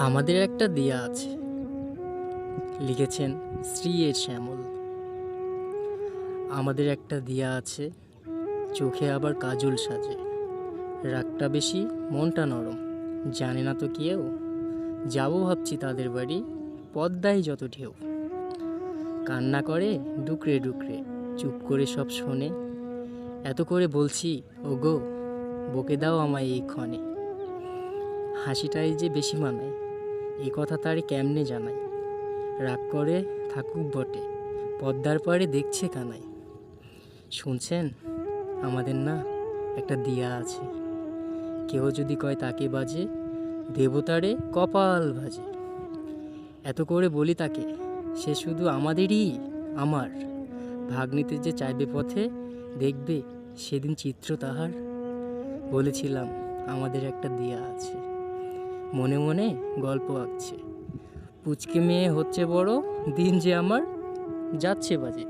আমাদের একটা দিয়া আছে, লিখেছেন শ্রী এর শ্যামল। আমাদের একটা দিয়া আছে, চোখে আবার কাজল সাজে। রাগটা বেশি, মনটা নরম, জানে না তো কেউ। যাবো ভাবছি তাদের বাড়ি, পদ্মায় যত ঢেউ। কান্না করে ডুকরে ডুকরে, চুপ করে সব শোনে। এত করে বলছি, ওগো বকে দাও আমায় এই ক্ষণে। হাসিটাই যে বেশি মানায়, এই কথা তারে কেমনে জানাই। রাগ করে থাকুক বটে, পদ্মার পাড়ে দেখছে কানাই। শুনছেন, আমাদের না একটা দিয়া আছে। কেউ যদি কয় তাকে বাজে, দেবতারে কপাল ভাজে। এত করে বলি তাকে, সে শুধু আমাদেরই, আমার। ভাগ নিতে যে চাইবে পথে, দেখবে সেদিন চিত্র তাহার। বলেছিলাম আমাদের একটা দিয়া আছে, মনে মনে গল্প আঁকছে। পুচকে মেয়ে হচ্ছে বড়, দিন যে আমার যাচ্ছে বাজে।